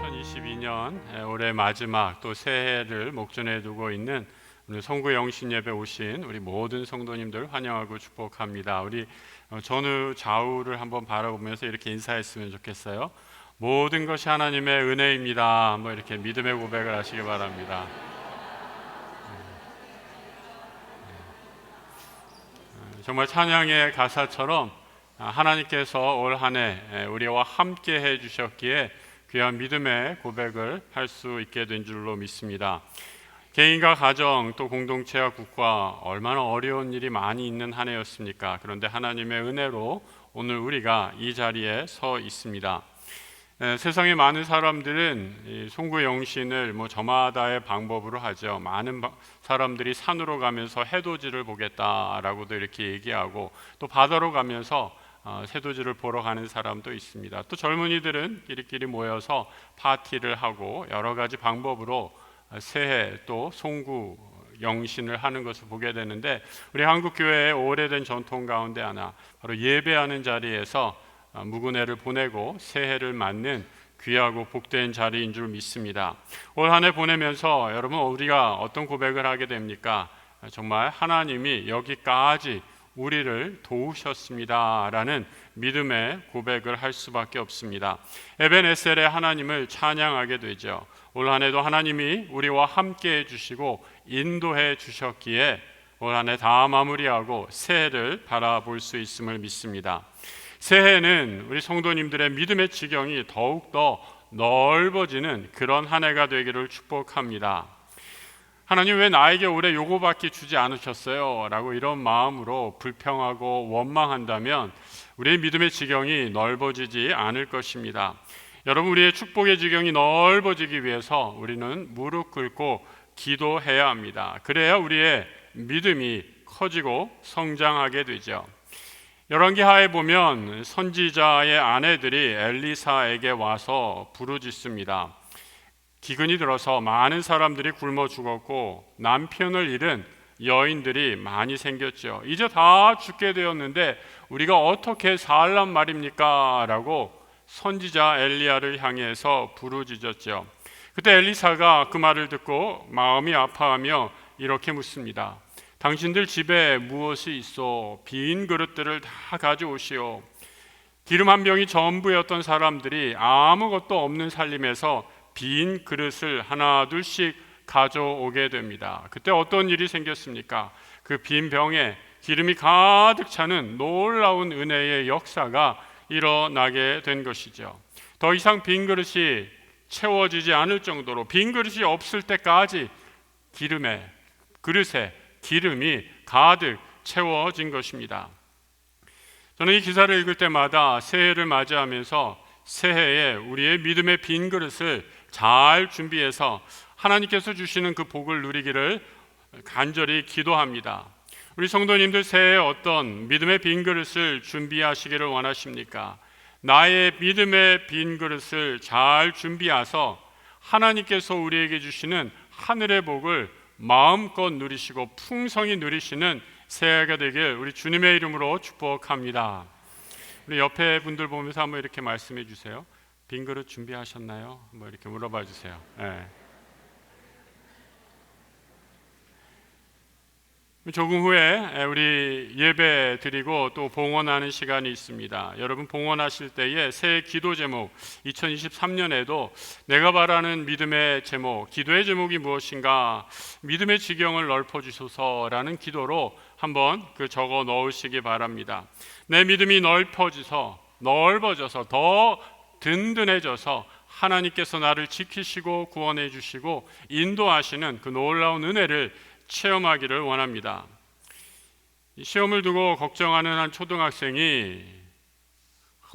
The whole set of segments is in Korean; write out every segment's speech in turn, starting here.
2022년 올해 마지막 또 새해를 목전에 두고 있는 오늘 성구 영신 예배 오신 우리 모든 성도님들 환영하고 축복합니다. 우리 전후 좌우를 한번 바라보면서 이렇게 인사했으면 좋겠어요. 모든 것이 하나님의 은혜입니다. 뭐 이렇게 믿음의 고백을 하시기 바랍니다. 정말 찬양의 가사처럼 하나님께서 올 한 해 우리와 함께 해주셨기에 귀한 믿음의 고백을 할 수 있게 된 줄로 믿습니다. 개인과 가정 또 공동체와 국가 얼마나 어려운 일이 많이 있는 한 해였습니까? 그런데 하나님의 은혜로 오늘 우리가 이 자리에 서 있습니다. 세상의 많은 사람들은 이 송구 영신을 저마다의 방법으로 하죠. 많은 사람들이 산으로 가면서 해돋이를 보겠다라고도 이렇게 얘기하고, 또 바다로 가면서 새돋이를 보러 가는 사람도 있습니다. 또 젊은이들은 끼리끼리 모여서 파티를 하고 여러 가지 방법으로 새해 또 송구 영신을 하는 것을 보게 되는데, 우리 한국 교회의 오래된 전통 가운데 하나, 바로 예배하는 자리에서 묵은 해를 보내고 새해를 맞는 귀하고 복된 자리인 줄 믿습니다. 올 한 해 보내면서 여러분 우리가 어떤 고백을 하게 됩니까? 정말 하나님이 여기까지 우리를 도우셨습니다 라는 믿음의 고백을 할 수밖에 없습니다. 에벤에셀의 하나님을 찬양하게 되죠. 올 한 해도 하나님이 우리와 함께 해주시고 인도해 주셨기에 올 한 해 다 마무리하고 새해를 바라볼 수 있음을 믿습니다. 새해는 우리 성도님들의 믿음의 지경이 더욱더 넓어지는 그런 한 해가 되기를 축복합니다. 하나님 왜 나에게 올해 요거밖에 주지 않으셨어요? 라고 이런 마음으로 불평하고 원망한다면 우리의 믿음의 지경이 넓어지지 않을 것입니다. 여러분, 우리의 축복의 지경이 넓어지기 위해서 우리는 무릎 꿇고 기도해야 합니다. 그래야 우리의 믿음이 커지고 성장하게 되죠. 열왕기하에 보면 선지자의 아내들이 엘리사에게 와서 부르짖습니다. 기근이 들어서 많은 사람들이 굶어 죽었고 남편을 잃은 여인들이 많이 생겼죠. 이제 다 죽게 되었는데 우리가 어떻게 살란 말입니까? 라고 선지자 엘리야를 향해서 부르짖었죠. 그때 엘리사가 그 말을 듣고 마음이 아파하며 이렇게 묻습니다. 당신들 집에 무엇이 있어? 빈 그릇들을 다 가져오시오. 기름 한 병이 전부였던 사람들이 아무것도 없는 살림에서 빈 그릇을 하나 둘씩 가져오게 됩니다. 그때 어떤 일이 생겼습니까? 그 빈 병에 기름이 가득 차는 놀라운 은혜의 역사가 일어나게 된 것이죠. 더 이상 빈 그릇이 채워지지 않을 정도로, 빈 그릇이 없을 때까지 그릇에 기름이 가득 채워진 것입니다. 저는 이 기사를 읽을 때마다 새해를 맞이하면서 새해에 우리의 믿음의 빈 그릇을 잘 준비해서 하나님께서 주시는 그 복을 누리기를 간절히 기도합니다. 우리 성도님들 새해에 어떤 믿음의 빈 그릇을 준비하시기를 원하십니까? 나의 믿음의 빈 그릇을 잘 준비해서 하나님께서 우리에게 주시는 하늘의 복을 마음껏 누리시고 풍성히 누리시는 새해가 되길 우리 주님의 이름으로 축복합니다. 우리 옆에 분들 보면서 한번 이렇게 말씀해 주세요. 빈 그릇 준비하셨나요? 뭐 이렇게 물어봐 주세요. 네. 조금 후에 우리 예배 드리고 또 봉헌하는 시간이 있습니다. 여러분 봉헌하실 때에 새해 기도 제목, 2023년에도 내가 바라는 믿음의 제목, 기도의 제목이 무엇인가? 믿음의 지경을 넓혀주소서라는 기도로 한번 적어 넣으시기 바랍니다. 내 믿음이 넓어져서 더 든든해져서 하나님께서 나를 지키시고 구원해 주시고 인도하시는 그 놀라운 은혜를 체험하기를 원합니다. 시험을 두고 걱정하는 한 초등학생이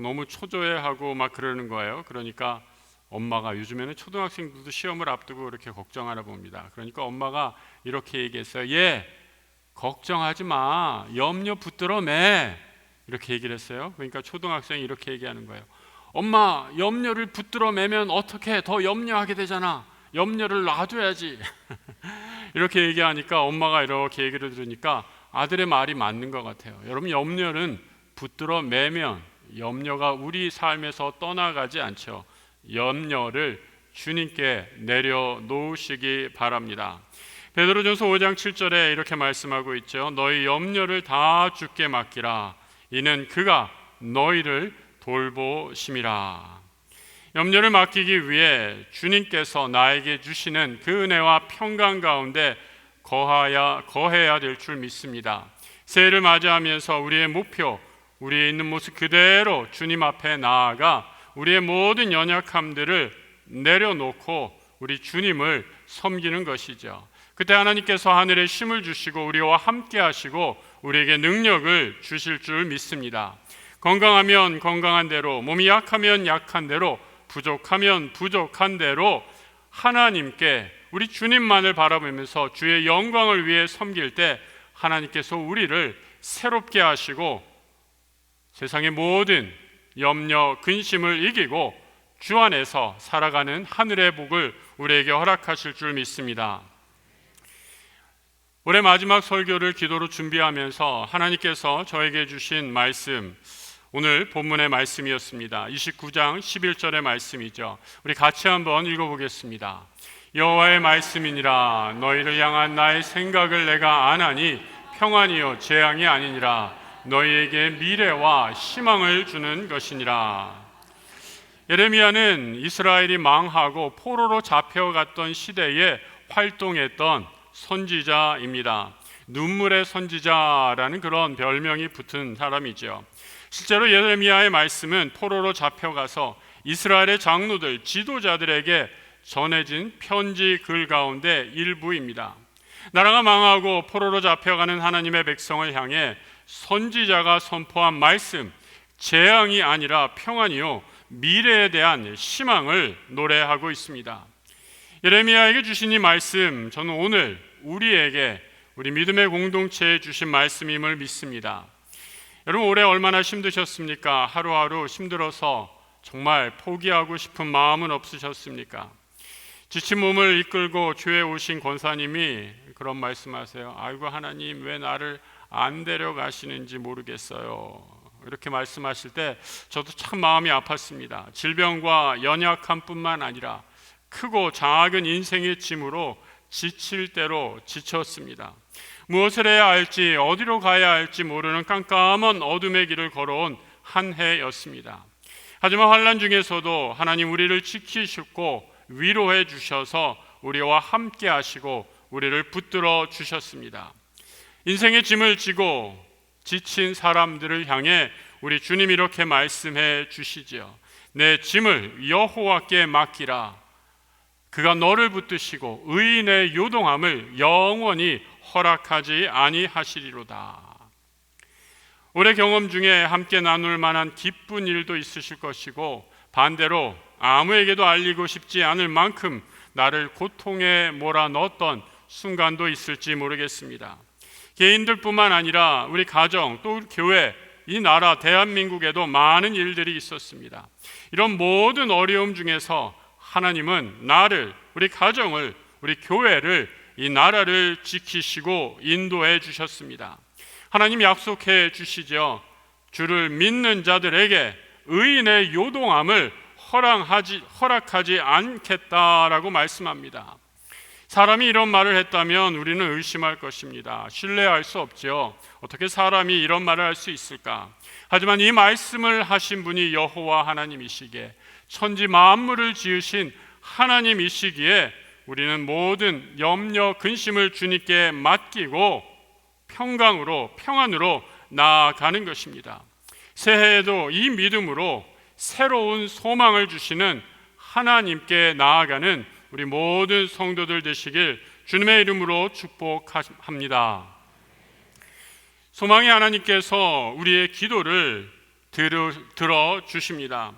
너무 초조해하고 막 그러는 거예요. 그러니까 엄마가, 요즘에는 초등학생들도 시험을 앞두고 이렇게 걱정하나 봅니다. 그러니까 엄마가 이렇게 얘기했어요. 얘 걱정하지 마, 염려 붙들어 매, 이렇게 얘기를 했어요. 그러니까 초등학생이 이렇게 얘기하는 거예요. 엄마, 염려를 붙들어 매면 어떻게 더 염려하게 되잖아. 염려를 놔둬야지. 이렇게 얘기하니까 엄마가 이렇게 얘기를 들으니까 아들의 말이 맞는 것 같아요. 여러분, 염려는 붙들어 매면 염려가 우리 삶에서 떠나가지 않죠. 염려를 주님께 내려놓으시기 바랍니다. 베드로전서 5장 7절에 이렇게 말씀하고 있죠. 너희 염려를 다 주께 맡기라. 이는 그가 너희를 돌보심이라. 염려를 맡기기 위해 주님께서 나에게 주시는 그 은혜와 평강 가운데 거해야 될 줄 믿습니다. 새해를 맞이하면서 우리의 목표, 우리의 있는 모습 그대로 주님 앞에 나아가 우리의 모든 연약함들을 내려놓고 우리 주님을 섬기는 것이죠. 그때 하나님께서 하늘에 힘을 주시고 우리와 함께 하시고 우리에게 능력을 주실 줄 믿습니다. 건강하면 건강한 대로, 몸이 약하면 약한 대로, 부족하면 부족한 대로 하나님께 우리 주님만을 바라보면서 주의 영광을 위해 섬길 때 하나님께서 우리를 새롭게 하시고 세상의 모든 염려, 근심을 이기고 주 안에서 살아가는 하늘의 복을 우리에게 허락하실 줄 믿습니다. 올해 마지막 설교를 기도로 준비하면서 하나님께서 저에게 주신 말씀, 오늘 본문의 말씀이었습니다. 29장 11절의 말씀이죠. 우리 같이 한번 읽어보겠습니다. 여호와의 말씀이니라. 너희를 향한 나의 생각을 내가 아나니 평안이요 재앙이 아니니라. 너희에게 미래와 희망을 주는 것이니라. 예레미야는 이스라엘이 망하고 포로로 잡혀갔던 시대에 활동했던 선지자입니다. 눈물의 선지자라는 그런 별명이 붙은 사람이죠. 실제로 예레미야의 말씀은 포로로 잡혀가서 이스라엘의 장로들, 지도자들에게 전해진 편지 글 가운데 일부입니다. 나라가 망하고 포로로 잡혀가는 하나님의 백성을 향해 선지자가 선포한 말씀, 재앙이 아니라 평안이요 미래에 대한 희망을 노래하고 있습니다. 예레미야에게 주신 이 말씀, 저는 오늘 우리에게, 우리 믿음의 공동체에 주신 말씀임을 믿습니다. 여러분, 올해 얼마나 힘드셨습니까? 하루하루 힘들어서 정말 포기하고 싶은 마음은 없으셨습니까? 지친 몸을 이끌고 교회에 오신 권사님이 그런 말씀하세요. 아이고 하나님, 왜 나를 안 데려가시는지 모르겠어요. 이렇게 말씀하실 때 저도 참 마음이 아팠습니다. 질병과 연약함뿐만 아니라 크고 작은 인생의 짐으로 지칠 대로 지쳤습니다. 무엇을 해야 할지, 어디로 가야 할지 모르는 깜깜한 어둠의 길을 걸어온 한 해였습니다. 하지만 환난 중에서도 하나님 우리를 지키시고 위로해 주셔서 우리와 함께 하시고 우리를 붙들어 주셨습니다. 인생의 짐을 지고 지친 사람들을 향해 우리 주님이 이렇게 말씀해 주시죠. 내 짐을 여호와께 맡기라. 그가 너를 붙드시고 의인의 요동함을 영원히 허락하지 아니하시리로다. 올해 경험 중에 함께 나눌 만한 기쁜 일도 있으실 것이고 반대로 아무에게도 알리고 싶지 않을 만큼 나를 고통에 몰아넣었던 순간도 있을지 모르겠습니다. 개인들뿐만 아니라 우리 가정, 또 우리 교회, 이 나라 대한민국에도 많은 일들이 있었습니다. 이런 모든 어려움 중에서 하나님은 나를, 우리 가정을, 우리 교회를, 이 나라를 지키시고 인도해 주셨습니다. 하나님 약속해 주시죠. 주를 믿는 자들에게 의인의 요동함을 허락하지 않겠다라고 말씀합니다. 사람이 이런 말을 했다면 우리는 의심할 것입니다. 신뢰할 수 없죠. 어떻게 사람이 이런 말을 할 수 있을까? 하지만 이 말씀을 하신 분이 여호와 하나님이시기에, 천지 만물을 지으신 하나님이시기에 우리는 모든 염려, 근심을 주님께 맡기고 평안으로 나아가는 것입니다. 새해에도 이 믿음으로 새로운 소망을 주시는 하나님께 나아가는 우리 모든 성도들 되시길 주님의 이름으로 축복합니다. 소망의 하나님께서 우리의 기도를 들어주십니다.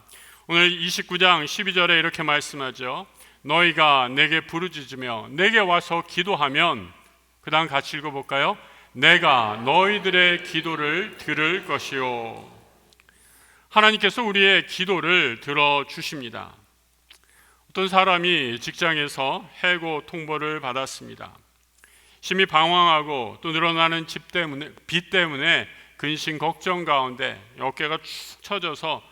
오늘 29장 12절에 이렇게 말씀하죠. 너희가 내게 부르짖으며 내게 와서 기도하면, 그 다음 같이 읽어볼까요? 내가 너희들의 기도를 들을 것이요. 하나님께서 우리의 기도를 들어주십니다. 어떤 사람이 직장에서 해고 통보를 받았습니다. 심히 방황하고 또 늘어나는 빚 때문에 근심 걱정 가운데 어깨가 축 처져서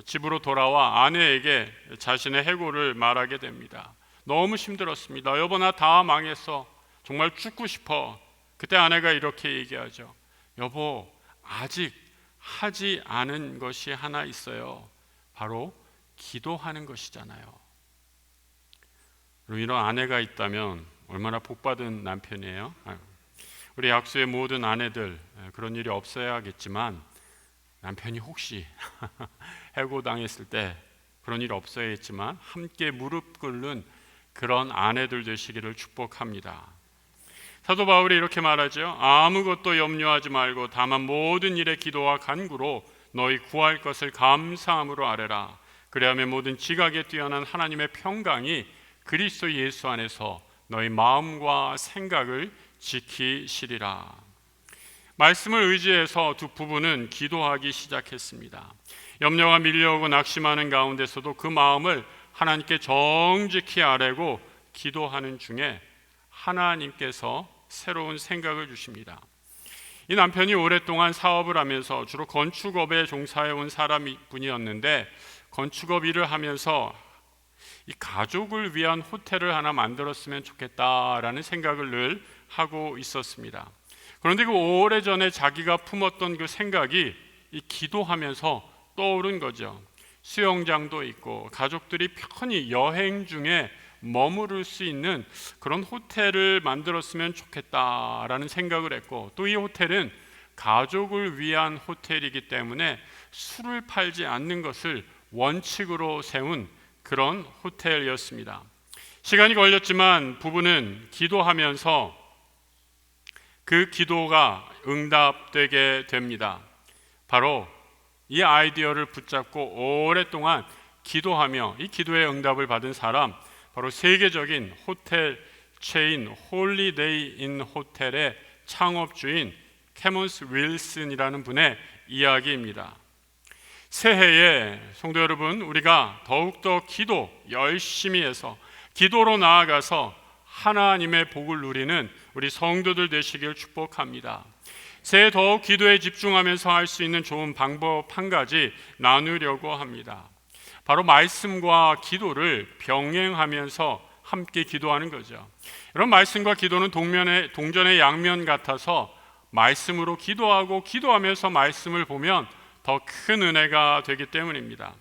집으로 돌아와 아내에게 자신의 해고를 말하게 됩니다. 너무 힘들었습니다. 여보, 나 다 망했어. 정말 죽고 싶어. 그때 아내가 이렇게 얘기하죠. 여보, 아직 하지 않은 것이 하나 있어요. 바로 기도하는 것이잖아요. 이런 아내가 있다면 얼마나 복받은 남편이에요. 우리 약수의 모든 아내들 그런 일이 없어야겠지만 남편이 혹시 해고당했을 때 그런 일 없어야겠지만 함께 무릎 꿇는 그런 아내들 되시기를 축복합니다. 사도 바울이 이렇게 말하죠. 아무것도 염려하지 말고 다만 모든 일에 기도와 간구로 너희 구할 것을 감사함으로 아뢰라. 그리하면 모든 지각에 뛰어난 하나님의 평강이 그리스도 예수 안에서 너희 마음과 생각을 지키시리라. 말씀을 의지해서 두 부부는 기도하기 시작했습니다. 염려가 밀려오고 낙심하는 가운데서도 그 마음을 하나님께 정직히 아뢰고 기도하는 중에 하나님께서 새로운 생각을 주십니다. 이 남편이 오랫동안 사업을 하면서 주로 건축업에 종사해온 사람분이었는데 건축업 일을 하면서 이 가족을 위한 호텔을 하나 만들었으면 좋겠다라는 생각을 늘 하고 있었습니다. 그런데 그 오래전에 자기가 품었던 그 생각이 이 기도하면서 떠오른 거죠. 수영장도 있고 가족들이 편히 여행 중에 머무를 수 있는 그런 호텔을 만들었으면 좋겠다라는 생각을 했고, 또 이 호텔은 가족을 위한 호텔이기 때문에 술을 팔지 않는 것을 원칙으로 세운 그런 호텔이었습니다. 시간이 걸렸지만 부부는 기도하면서 그 기도가 응답되게 됩니다. 바로 이 아이디어를 붙잡고 오랫동안 기도하며 이 기도의 응답을 받은 사람, 바로 세계적인 호텔 체인 홀리데이 인 호텔의 창업주인 캐먼스 윌슨이라는 분의 이야기입니다. 새해에 성도 여러분, 우리가 더욱더 기도 열심히 해서 기도로 나아가서 하나님의 복을 누리는 우리 성도들 되시길 축복합니다. 새해 더욱 기도에 집중하면서 할 수 있는 좋은 방법 한 가지 나누려고 합니다. 바로 말씀과 기도를 병행하면서 함께 기도하는 거죠. 이런 말씀과 기도는 동전의 양면 같아서 말씀으로 기도하고 기도하면서 말씀을 보면 더 큰 은혜가 되기 때문입니다.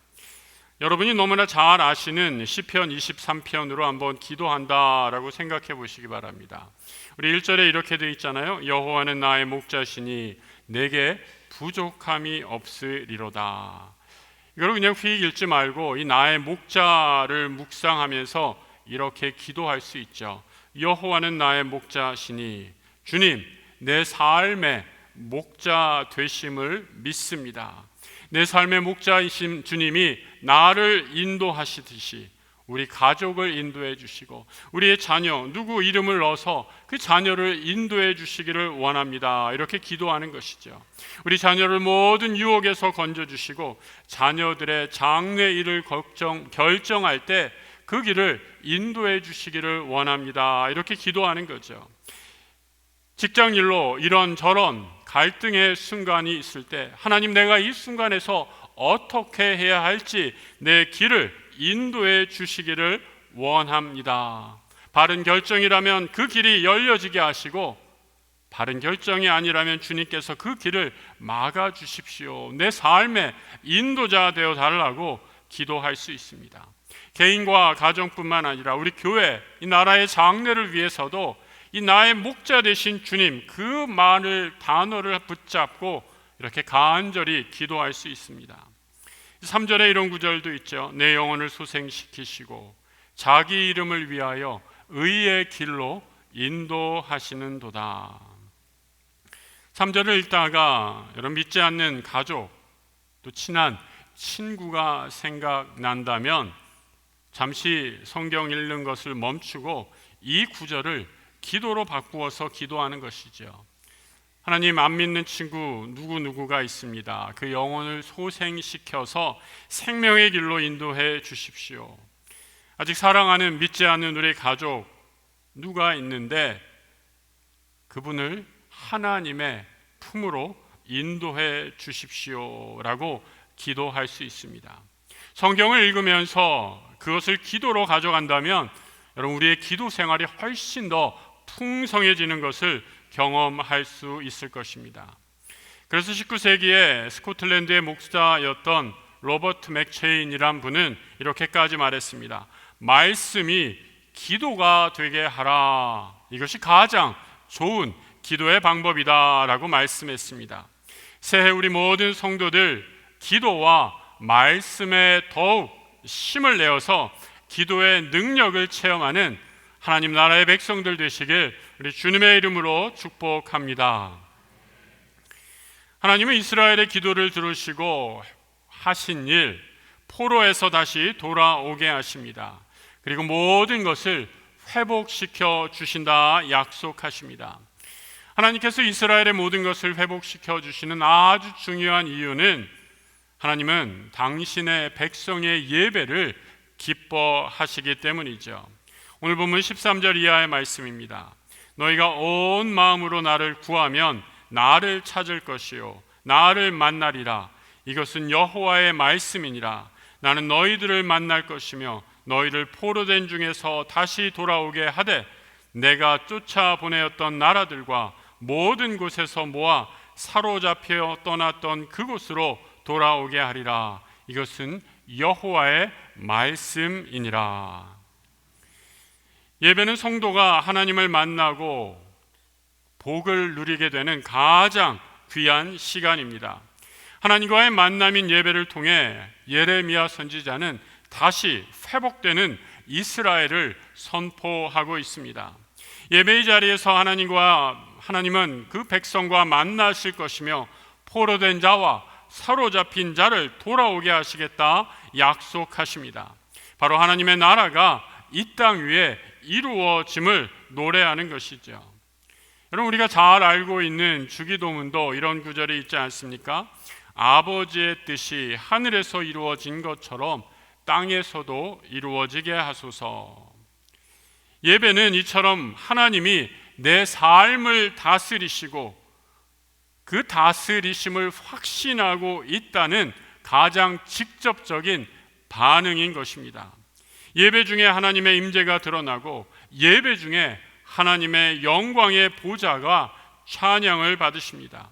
여러분이 너무나 잘 아시는 시편 23편으로 한번 기도한다라고 생각해 보시기 바랍니다. 우리 1절에 이렇게 되어 있잖아요. 여호와는 나의 목자시니 내게 부족함이 없으리로다. 이걸 그냥 휙 읽지 말고 이 나의 목자를 묵상하면서 이렇게 기도할 수 있죠. 여호와는 나의 목자시니, 주님 내 삶의 목자 되심을 믿습니다. 내 삶의 목자이신 주님이 나를 인도하시듯이 우리 가족을 인도해 주시고 우리의 자녀, 누구 이름을 넣어서 그 자녀를 인도해 주시기를 원합니다. 이렇게 기도하는 것이죠. 우리 자녀를 모든 유혹에서 건져 주시고 자녀들의 장래 일을 결정할 때 그 길을 인도해 주시기를 원합니다. 이렇게 기도하는 거죠. 직장 일로 이런저런 갈등의 순간이 있을 때 하나님, 내가 이 순간에서 어떻게 해야 할지 내 길을 인도해 주시기를 원합니다. 바른 결정이라면 그 길이 열려지게 하시고, 바른 결정이 아니라면 주님께서 그 길을 막아 주십시오. 내 삶의 인도자 되어 달라고 기도할 수 있습니다. 개인과 가정뿐만 아니라 우리 교회, 이 나라의 장래를 위해서도 이 나의 목자 되신 주님, 그 말을, 단어를 붙잡고 이렇게 간절히 기도할 수 있습니다. 3절에 이런 구절도 있죠. 내 영혼을 소생시키시고 자기 이름을 위하여 의의 길로 인도하시는도다. 3절을 읽다가 여러분, 믿지 않는 가족, 또 친한 친구가 생각난다면 잠시 성경 읽는 것을 멈추고 이 구절을 기도로 바꾸어서 기도하는 것이죠. 하나님, 안 믿는 친구 누구누구가 있습니다. 그 영혼을 소생시켜서 생명의 길로 인도해 주십시오. 아직 사랑하는, 믿지 않는 우리 가족 누가 있는데 그분을 하나님의 품으로 인도해 주십시오 라고 기도할 수 있습니다. 성경을 읽으면서 그것을 기도로 가져간다면 여러분, 우리의 기도 생활이 훨씬 더 풍성해지는 것을 경험할 수 있을 것입니다. 그래서 19세기에 스코틀랜드의 목사였던 로버트 맥체인이란 분은 이렇게까지 말했습니다. 말씀이 기도가 되게 하라. 이것이 가장 좋은 기도의 방법이다 라고 말씀했습니다. 새해 우리 모든 성도들 기도와 말씀에 더욱 힘을 내어서 기도의 능력을 체험하는 하나님 나라의 백성들 되시길 우리 주님의 이름으로 축복합니다. 하나님은 이스라엘의 기도를 들으시고 하신 일, 포로에서 다시 돌아오게 하십니다. 그리고 모든 것을 회복시켜 주신다 약속하십니다. 하나님께서 이스라엘의 모든 것을 회복시켜 주시는 아주 중요한 이유는 하나님은 당신의 백성의 예배를 기뻐하시기 때문이죠. 오늘 본문 13절 이하의 말씀입니다. 너희가 온 마음으로 나를 구하면 나를 찾을 것이요 나를 만나리라. 이것은 여호와의 말씀이니라. 나는 너희들을 만날 것이며 너희를 포로된 중에서 다시 돌아오게 하되 내가 쫓아 보내었던 나라들과 모든 곳에서 모아 사로잡혀 떠났던 그곳으로 돌아오게 하리라. 이것은 여호와의 말씀이니라. 예배는 성도가 하나님을 만나고 복을 누리게 되는 가장 귀한 시간입니다. 하나님과의 만남인 예배를 통해 예레미야 선지자는 다시 회복되는 이스라엘을 선포하고 있습니다. 예배의 자리에서 하나님은 그 백성과 만나실 것이며 포로된 자와 사로잡힌 자를 돌아오게 하시겠다 약속하십니다. 바로 하나님의 나라가 이 땅 위에 이루어짐을 노래하는 것이죠. 여러분, 우리가 잘 알고 있는 주기도문도 이런 구절이 있지 않습니까? 아버지의 뜻이 하늘에서 이루어진 것처럼 땅에서도 이루어지게 하소서. 예배는 이처럼 하나님이 내 삶을 다스리시고 그 다스리심을 확신하고 있다는 가장 직접적인 반응인 것입니다. 예배 중에 하나님의 임재가 드러나고 예배 중에 하나님의 영광의 보좌가 찬양을 받으십니다.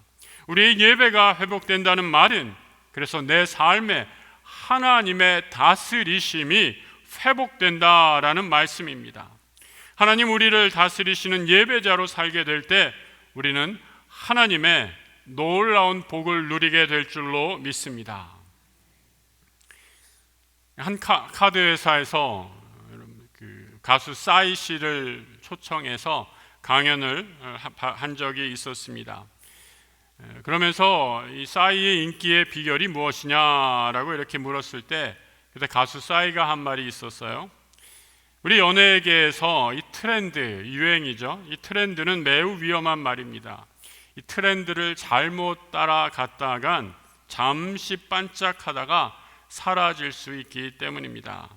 우리의 예배가 회복된다는 말은 그래서 내 삶에 하나님의 다스리심이 회복된다라는 말씀입니다. 하나님 우리를 다스리시는 예배자로 살게 될 때 우리는 하나님의 놀라운 복을 누리게 될 줄로 믿습니다. 한 카드 회사에서 가수 싸이 씨를 초청해서 강연을 한 적이 있었습니다. 그러면서 이 싸이의 인기의 비결이 무엇이냐라고 이렇게 물었을 때 그때 가수 싸이가 한 말이 있었어요. 우리 연예계에서 이 트렌드, 유행이죠. 이 트렌드는 매우 위험한 말입니다. 이 트렌드를 잘못 따라갔다간 잠시 반짝하다가 사라질 수 있기 때문입니다.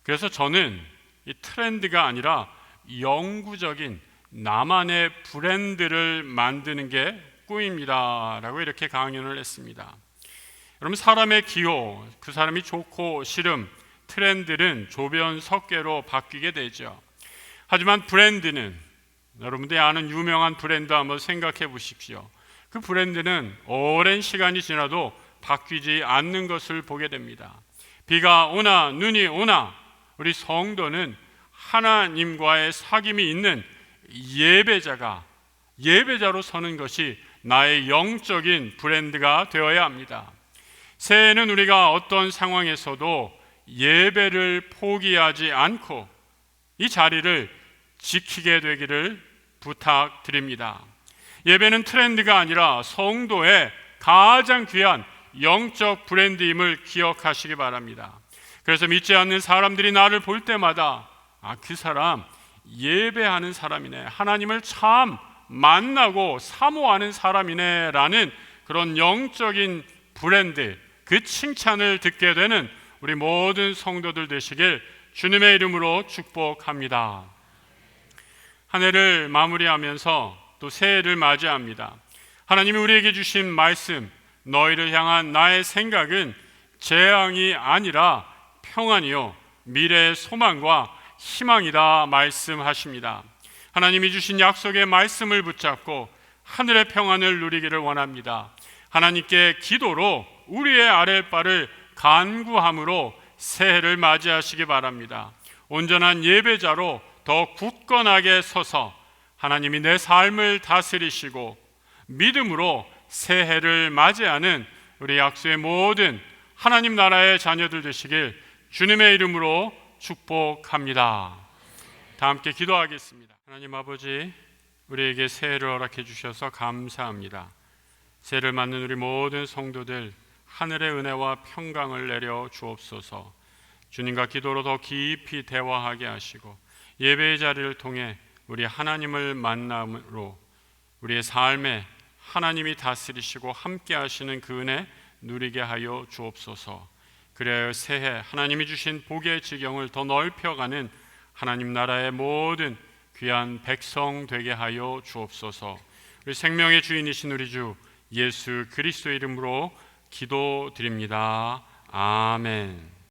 그래서 저는 이 트렌드가 아니라 영구적인 나만의 브랜드를 만드는 게 꿈입니다 라고 이렇게 강연을 했습니다. 여러분, 사람의 기호, 그 사람이 좋고 싫음, 트렌드는 조변석계로 바뀌게 되죠. 하지만 브랜드는, 여러분들이 아는 유명한 브랜드 한번 생각해 보십시오. 그 브랜드는 오랜 시간이 지나도 바뀌지 않는 것을 보게 됩니다. 비가 오나 눈이 오나 우리 성도는 하나님과의 사귐이 있는 예배자로 서는 것이 나의 영적인 브랜드가 되어야 합니다. 새해에는 우리가 어떤 상황에서도 예배를 포기하지 않고 이 자리를 지키게 되기를 부탁드립니다. 예배는 트렌드가 아니라 성도의 가장 귀한 영적 브랜드임을 기억하시기 바랍니다. 그래서 믿지 않는 사람들이 나를 볼 때마다 그 사람 예배하는 사람이네, 하나님을 참 만나고 사모하는 사람이네 라는 그런 영적인 브랜드, 그 칭찬을 듣게 되는 우리 모든 성도들 되시길 주님의 이름으로 축복합니다. 한 해를 마무리하면서 또 새해를 맞이합니다. 하나님이 우리에게 주신 말씀, 너희를 향한 나의 생각은 재앙이 아니라 평안이요 미래의 소망과 희망이다 말씀하십니다. 하나님이 주신 약속의 말씀을 붙잡고 하늘의 평안을 누리기를 원합니다. 하나님께 기도로 우리의 아랫바를 간구함으로 새해를 맞이하시기 바랍니다. 온전한 예배자로 더 굳건하게 서서 하나님이 내 삶을 다스리시고 믿음으로 새해를 맞이하는 우리 약수의 모든 하나님 나라의 자녀들 되시길 주님의 이름으로 축복합니다. 다 함께 기도하겠습니다. 하나님 아버지, 우리에게 새해를 허락해 주셔서 감사합니다. 새해를 맞는 우리 모든 성도들 하늘의 은혜와 평강을 내려 주옵소서. 주님과 기도로 더 깊이 대화하게 하시고 예배의 자리를 통해 우리 하나님을 만남으로 우리의 삶에 하나님이 다스리시고 함께 하시는 그 은혜 누리게 하여 주옵소서. 그래야 새해 하나님이 주신 복의 지경을 더 넓혀가는 하나님 나라의 모든 귀한 백성 되게 하여 주옵소서. 우리 생명의 주인이신 우리 주 예수 그리스도의 이름으로 기도드립니다. 아멘.